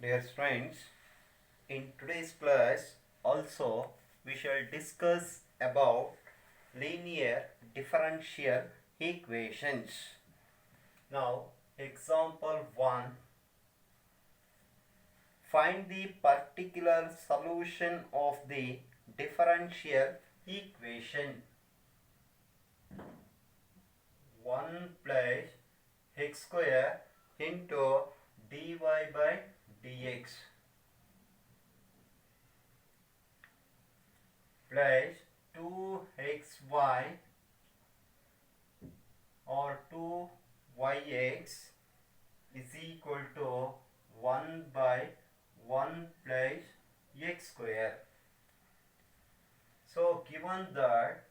Dear friends, in today's class also we shall discuss about linear differential equations. Now, example 1. Find the particular solution of the differential equation 1 plus x square into dy by dx plus 2xy or 2yx is equal to 1 by 1 plus x square. So given that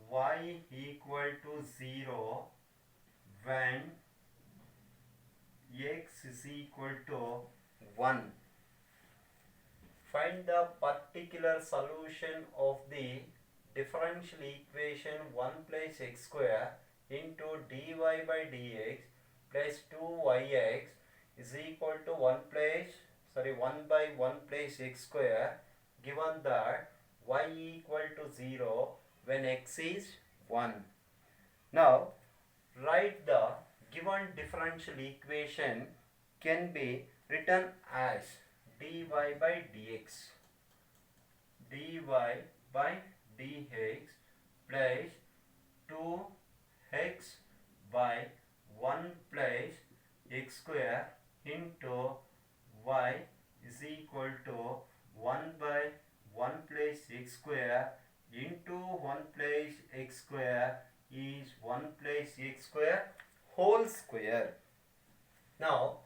y equal to 0 when x is equal to 1, find the particular solution of the differential equation 1 plus x square into dy by dx plus 2yx is equal to 1 by 1 plus x square, given that y equal to 0 when x is 1. Now write the given differential equation can be written as dy by dx plus 2x by 1 plus x square into y is equal to 1 by 1 plus x square into 1 plus x square is 1 plus x square whole square. Now,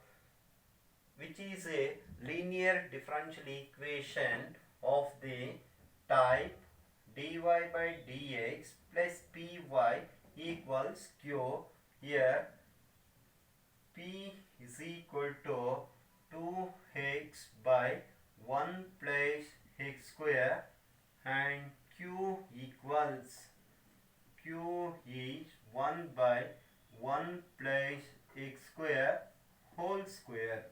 which is a linear differential equation of the type dy by dx plus py equals q. Here p is equal to 2x by 1 plus x square and q is 1 by 1 plus x square whole square.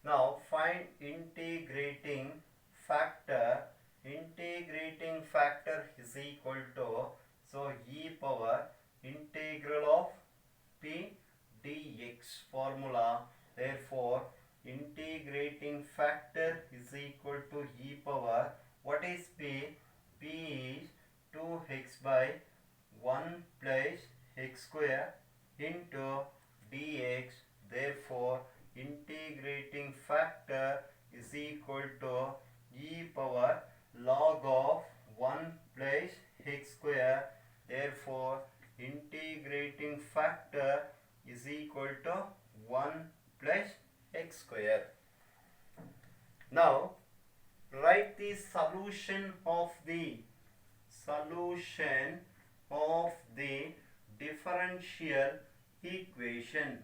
Now find integrating factor. Integrating factor is equal to, so e power integral of p dx formula. Therefore integrating factor is equal to e power, what is p? P is 2x by 1 plus x square into dx. Therefore integrating factor is equal to e power log of 1 plus x square. Therefore integrating factor is equal to 1 plus x square. Now write the solution of the differential equation.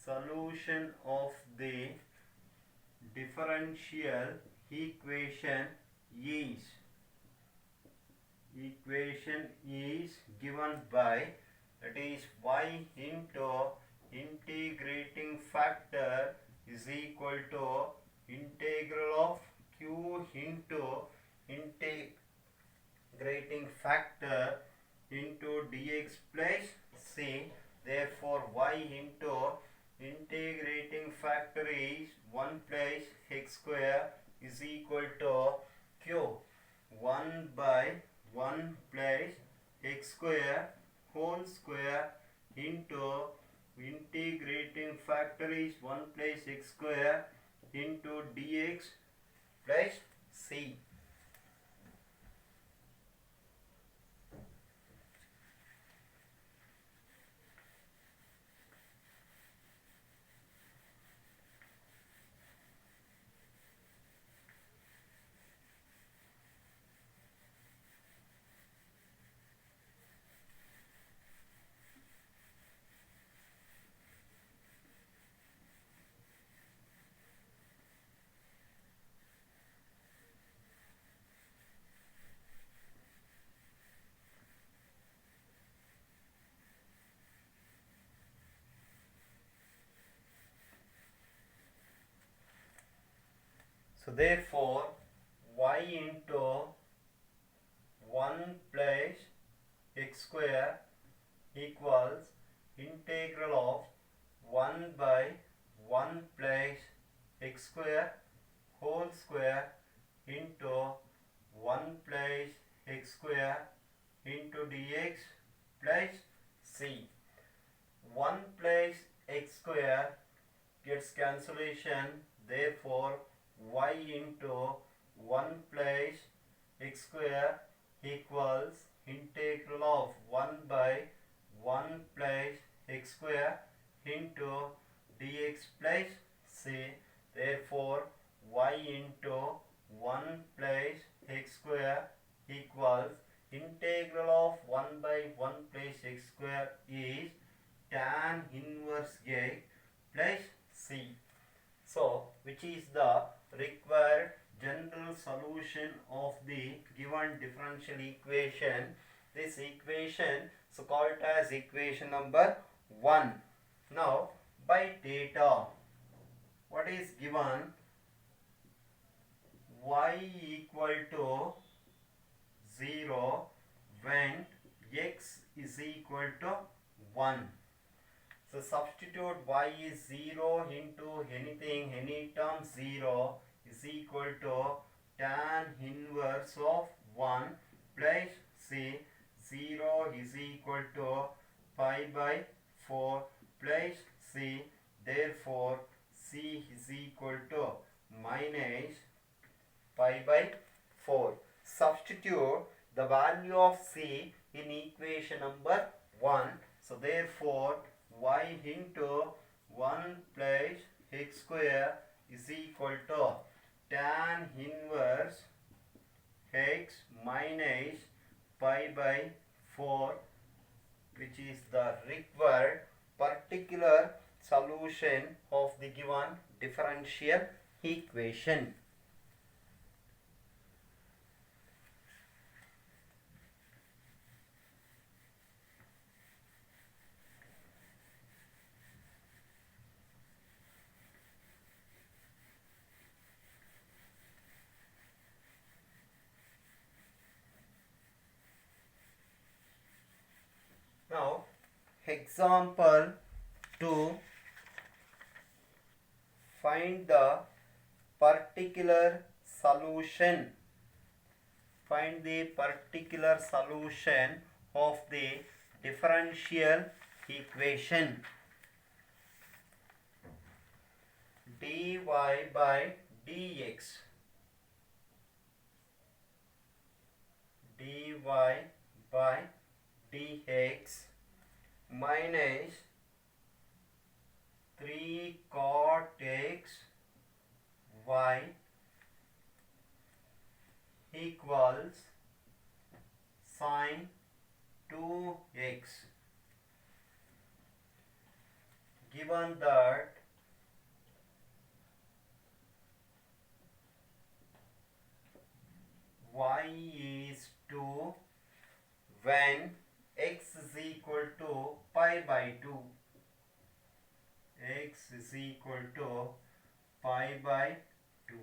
Solution of the differential equation is given by, that is, y into integrating factor is equal to integral of q into integrating factor into dx plus c. Therefore y into integrating factor is 1 plus x square is equal to q 1 by 1 plus x square whole square into integrating factor is 1 plus x square into dx plus c. So therefore y into 1 plus x square equals integral of 1 by 1 plus x square whole square into 1 plus x square into dx plus c. 1 plus x square gets cancellation, therefore y into 1 plus x square equals integral of 1 by 1 plus x square into dx plus c. Therefore y into 1 plus x square equals integral of 1 by 1 plus x square is tan inverse a plus c. So which is the required general solution of the given differential equation? This equation is called as equation number 1. Now by data, what is given? Y equal to 0 when x is equal to 1. So substitute y is 0 into anything, any term 0 is equal to tan inverse of 1 plus c. 0 is equal to pi by 4 plus c. Therefore c is equal to minus pi by 4. Substitute the value of c in equation number 1. So therefore y into 1 plus x square is equal to tan inverse x minus pi by 4, which is the required particular solution of the given differential equation. Now example 2, find the particular solution. Find the particular solution of the differential equation. Dy by dx, dy by dx minus 3 cot x y equals sin 2x. Given that y is 2 when x is equal to pi by 2, x is equal to pi by 2.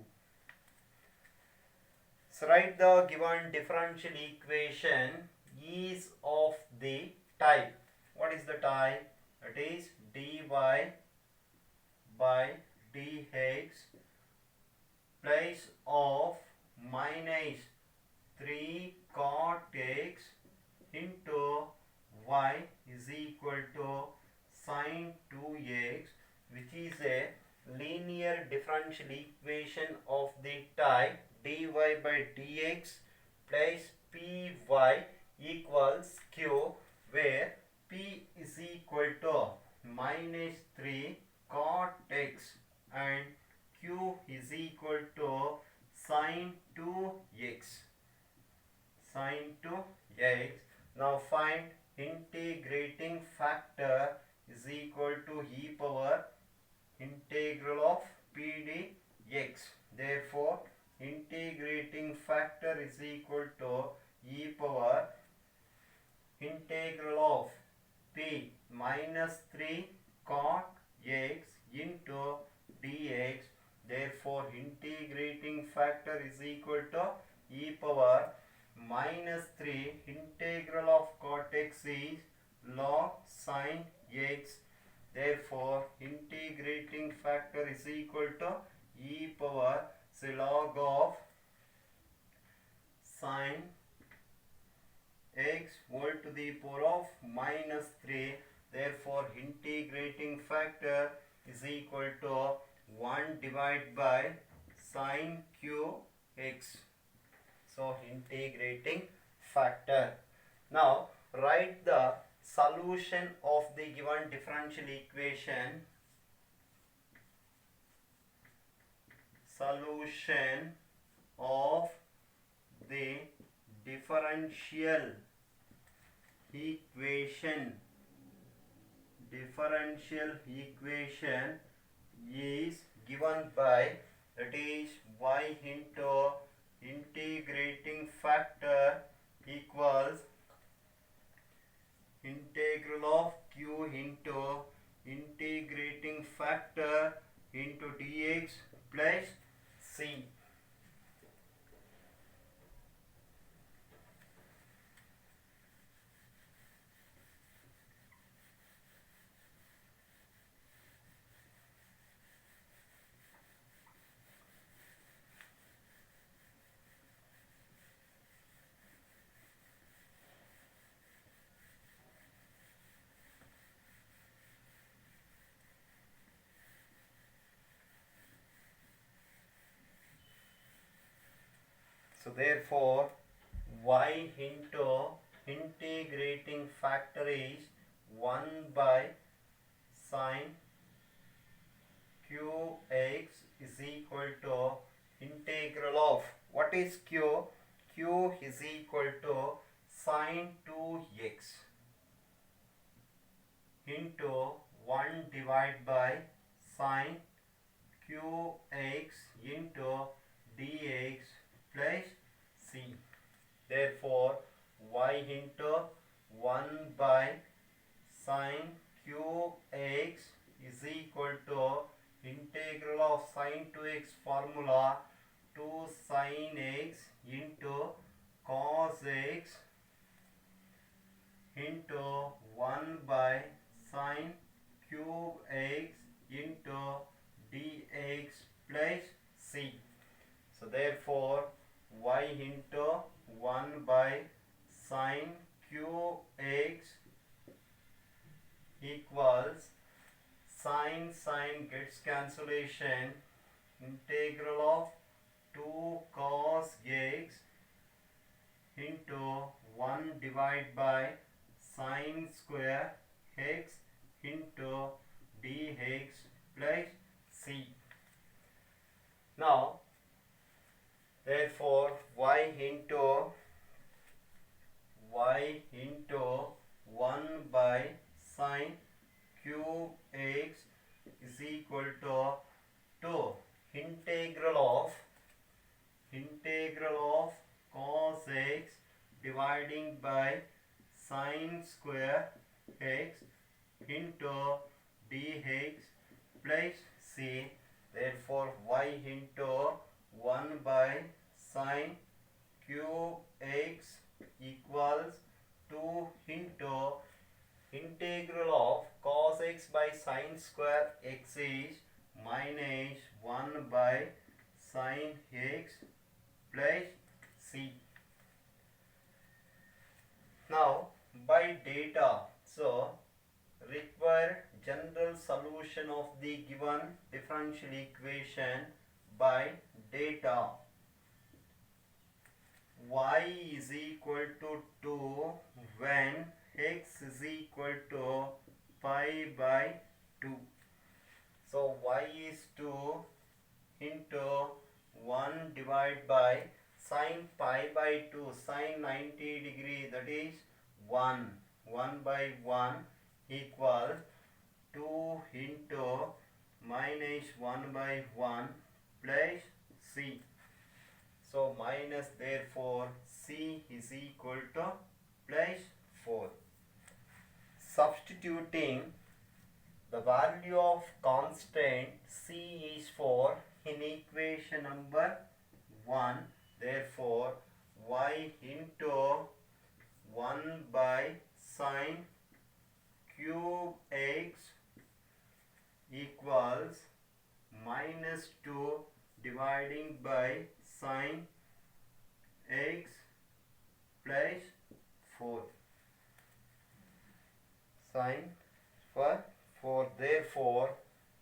So write the given differential equation is of the type. What is the type? It is dy by dx plus of minus 3 cot x into y is equal to sin 2x, which is a linear differential equation of the type dy by dx plus py equals q, where p is equal to minus 3 cot x and q is equal to sin 2x. Sin 2x. Now find integrating factor is equal to e power integral of p dx. Therefore integrating factor is equal to e power integral of p minus 3 cot x into dx. Therefore, integrating factor is equal to e power minus 3 integral of cot x is log sin x. Therefore, integrating factor is equal to e power say log of sin x whole to the power of minus 3. Therefore, integrating factor is equal to 1 divided by sin q x. So, integrating factor. Now, write the solution of the given differential equation. Solution of the differential equation is given by, that is, y into integrating factor equals integral of q into integrating factor into dx plus c. So therefore, y into integrating factor is 1 by sin qx is equal to integral of, what is q? Q is equal to sin 2x into 1 divided by sin qx into dx plus c. Therefore, y into 1 by sin qx is equal to integral of sin 2x formula 2 sin x into cos x into 1 by sin cube x into dx plus c. So therefore, y into 1 by sin cube x equals sin gets cancellation, integral of 2 cos x into 1 divided by sin square x into dx plus c. Now, therefore, y into 1 by sin cube x is equal to 2 integral of cos x dividing by sin square x into dx plus c. Therefore, y into 1 by sin cube x equals 2 into integral of cos x by sin square x is minus 1 by sin x plus c. Now, by data, so require general solution of the given differential equation by data. Y is equal to 2 when x is equal to pi by 2. So y is 2 into 1 divided by sin pi by 2, sin 90 degree, that is 1. 1 by 1 equals 2 into minus 1 by 1 plus c. So minus, therefore c is equal to plus 4. Substituting the value of constant c is for in equation number 1. Therefore, y into 1 by sine cube x equals minus 2 dividing by sine x plus 4. Sine for 4. Therefore,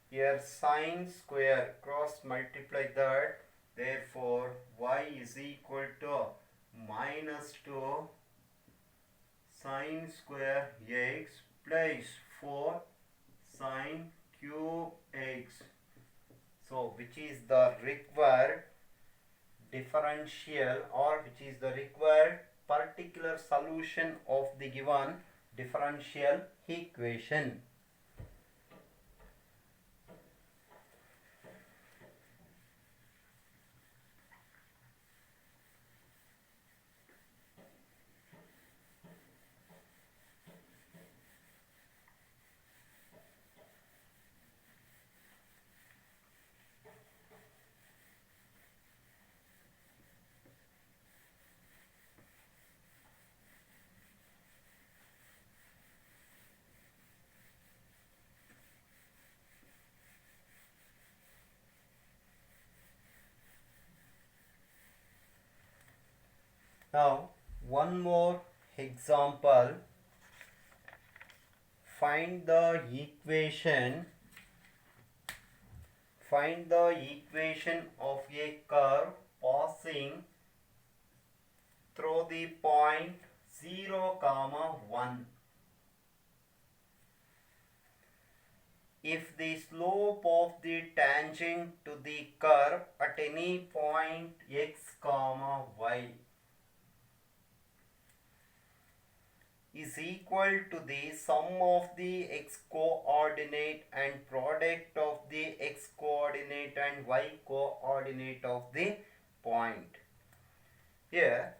here sine square cross multiply that. Therefore, y is equal to minus 2 sine square x plus 4 sine cube x. So, which is the required differential, or which is the required particular solution of the given differential equation. Now, one more example. Find the equation of a curve passing through the point 0, 1. If the slope of the tangent to the curve at any point x, y is equal to the sum of the x coordinate and product of the x coordinate and y coordinate of the point. Here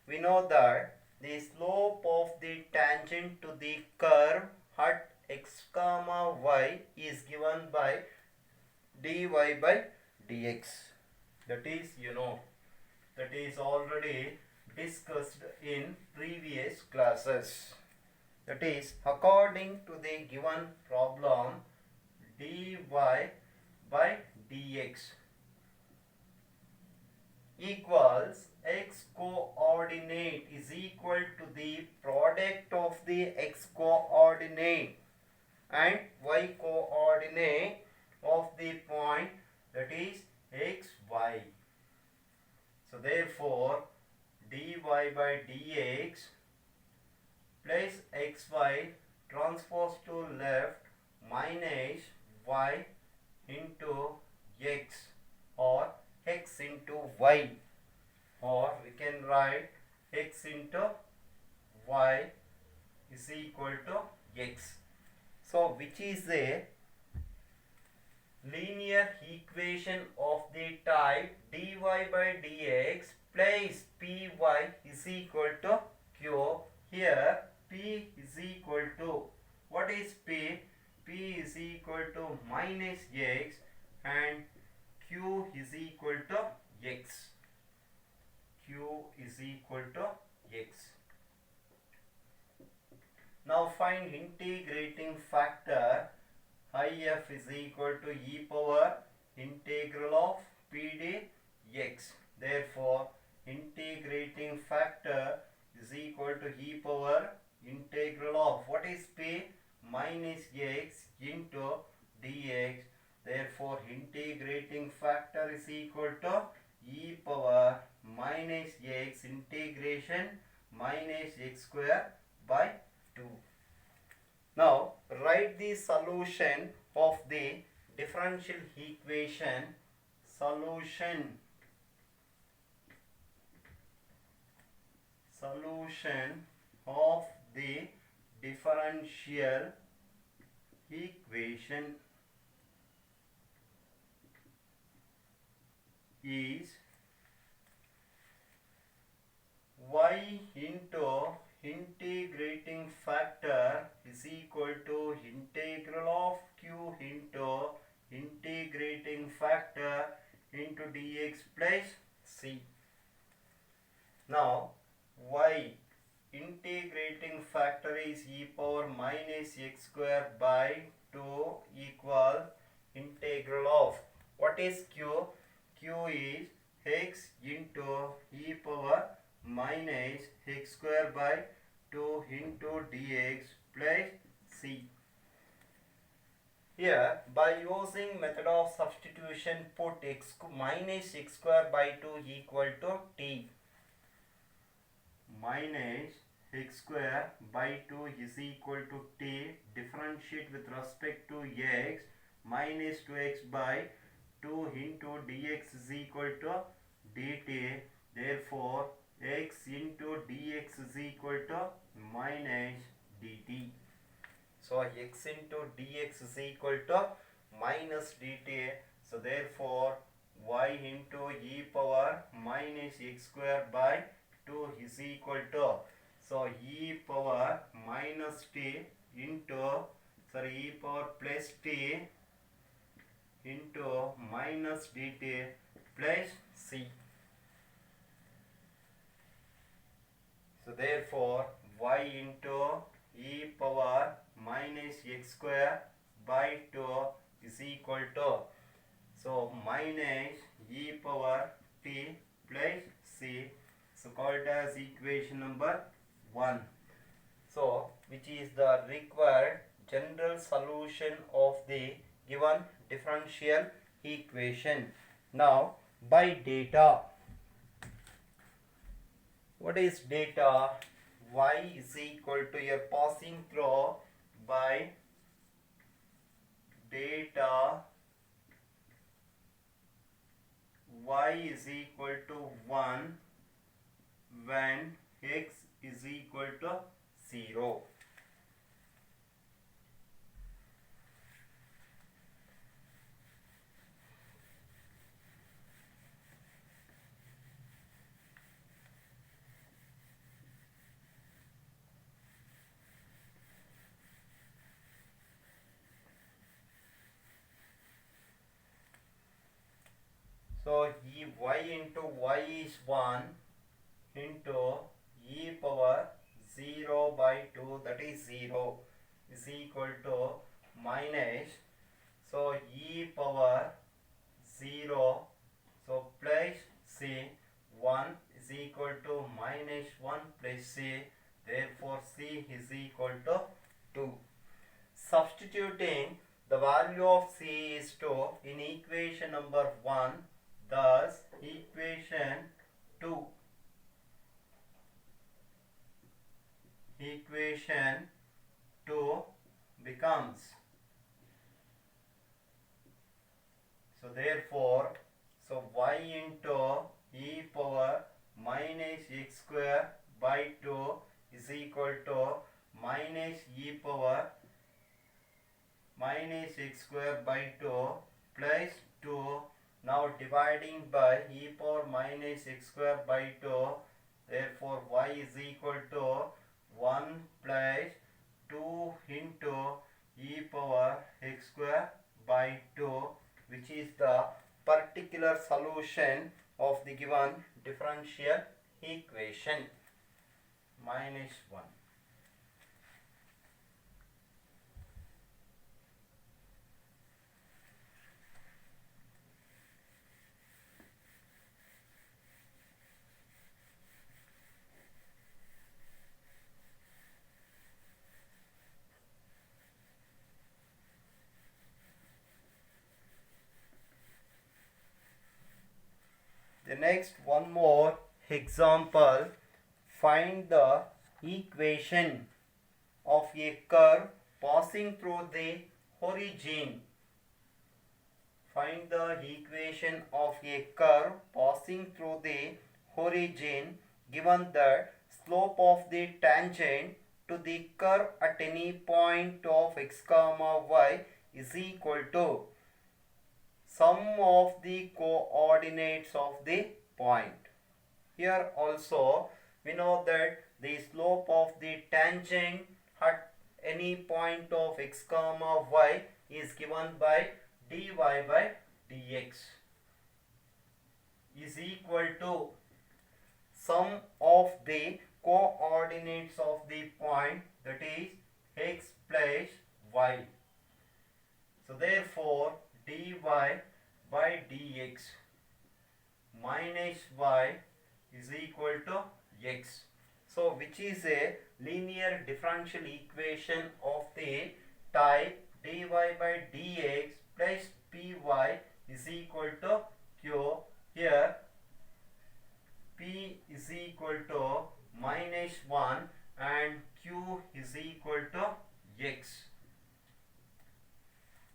we know that the slope of the tangent to the curve at x, y is given by dy by dx. That is, that is already discussed in previous classes. That is, according to the given problem, dy by dx equals x coordinate is equal to the product of the x coordinate and y coordinate of the point, that is x, y. So therefore, dy by dx plus xy transpose to left minus y into x, or x into y, or we can write x into y is equal to x. So which is a linear equation of the type dy by dx plus py is equal to q. Here p is equal to, what is p? P is equal to minus x and q is equal to x. Q is equal to x. Now find integrating factor. IF is equal to e power integral of p dx. Therefore, integrating factor is equal to e power integral of, what is p? Minus x into dx. Therefore, integrating factor is equal to e power minus x integration minus x square by 2. Now, write the solution of the differential equation. Solution of the differential equation is y into integrating factor is equal to integral of q into integrating factor is e power minus x square by 2 equal integral of, what is q? Q is x into e power minus x square by 2 into dx plus c. Here, by using method of substitution, put x minus x square by 2 equal to t. Minus x square by 2 is equal to t. Differentiate with respect to x. Minus 2x by 2 into dx is equal to dt. Therefore, x into dx is equal to minus dt. So x into dx is equal to minus dt. So therefore y into e power minus x square by 2 is equal to, so e power minus t into, e power plus t into minus dt plus c. So therefore y into e power minus x square by 2 is equal to, so minus e power t plus c, so called as equation number 1. So which is the required general solution of the given differential equation. Now by data, what is data? Y is equal to, your passing through by data y is equal to 1 when x is equal to 0. So y into y is 1 into e power 0 by 2, that is 0, is equal to minus, so e power 0, so plus c, 1 is equal to minus 1 plus c, therefore c is equal to 2. Substituting the value of c is 2 in equation number 1, thus equation 2 becomes, so therefore, so y into e power minus x square by 2 is equal to minus e power minus x square by 2 plus 2. Now dividing by e power minus x square by 2, therefore y is equal to 1 plus 2 into e power x square by 2, which is the particular solution of the given differential equation. Minus 1. The next one more example, find the equation of a curve passing through the origin. Find the equation of a curve passing through the origin given that slope of the tangent to the curve at any point of x comma y is equal to sum of the coordinates of the point. Here also we know that the slope of the tangent at any point of x comma y is given by dy by dx is equal to sum of the coordinates coordinates of the point, that is x plus y. So therefore dy by dx minus y is equal to x. So which is a linear differential equation of the type dy by dx plus py is equal to q. Here p is equal to minus 1 and q is equal to x.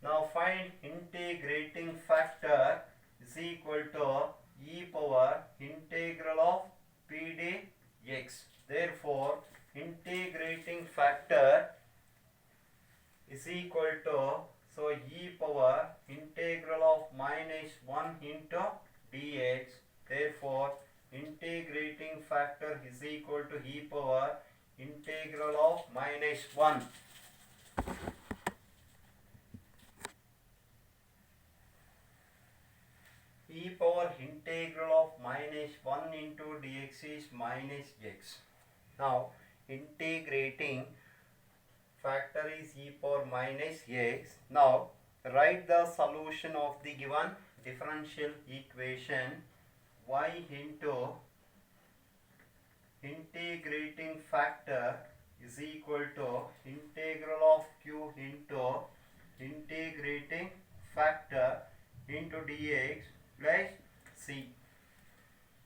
Now find integrating factor is equal to e power integral of p dx. Therefore integrating factor is equal to, so e power integral of minus 1 into dx. Therefore integrating factor is equal to e power integral of minus 1. E power integral of minus 1 into dx is minus x. Now integrating factor is e power minus x. Now write the solution of the given differential equation. Y into integrating factor is equal to integral of q into integrating factor into dx plus c.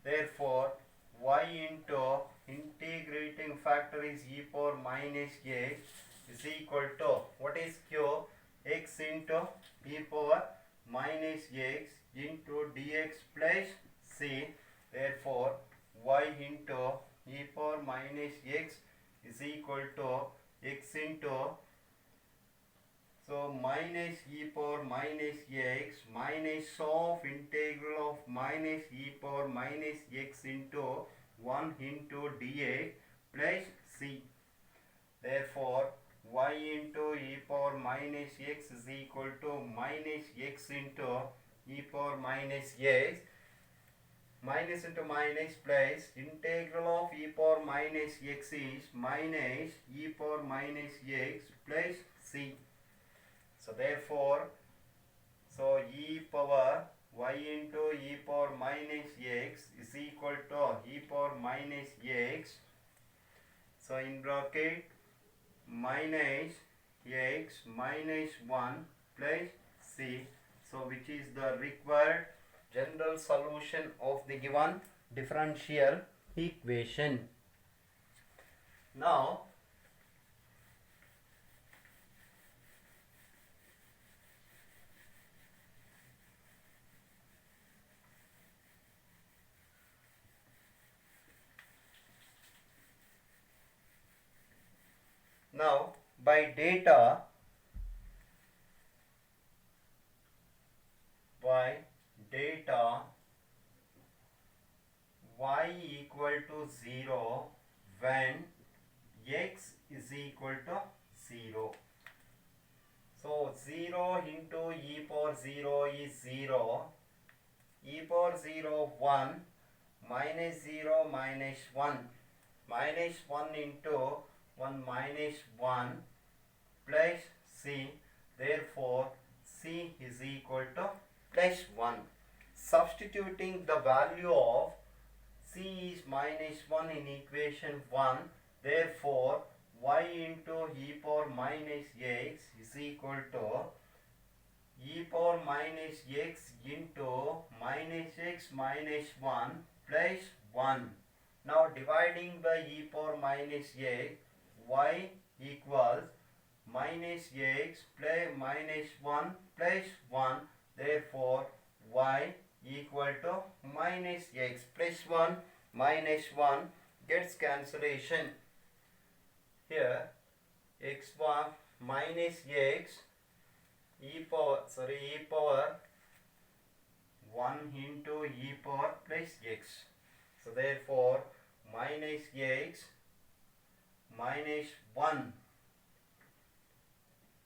Therefore y into integrating factor is e power minus x is equal to, what is q? X into e power minus x into dx plus c. Therefore y into e power minus x is equal to x into, so minus e power minus x minus of integral of minus e power minus x into 1 into dx plus c. Therefore y into e power minus x is equal to minus x into e power minus x, minus into minus plus integral of e power minus x is minus e power minus x plus c. So therefore, so e power y into e power minus x is equal to e power minus x, so in bracket minus x minus 1 plus c. So which is the required general solution of the given differential equation. Now by data, y equal to 0 when x is equal to 0. So 0 into e power 0 is 0, e power 0 1, minus 0 minus 1, minus 1 into 1 minus 1 plus c. Therefore c is equal to plus 1. Substituting the value of c is minus 1 in equation 1, therefore y into e power minus x is equal to e power minus x into minus x minus 1 plus 1. Now dividing by e power minus x, y equals minus x plus minus 1 plus 1. Therefore y equal to minus x plus 1 minus 1 gets cancellation. Here x1 minus x e power 1 into e power plus x. So therefore minus x minus 1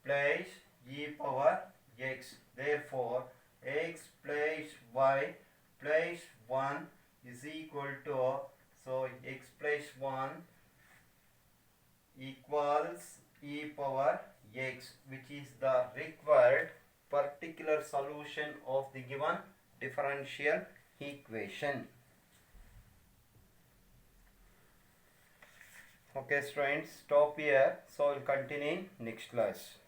plus e power x. Therefore x plus y plus 1 is equal to, so x plus 1 equals e power x, which is the required particular solution of the given differential equation. Okay students, stop here. So we'll continue in next class.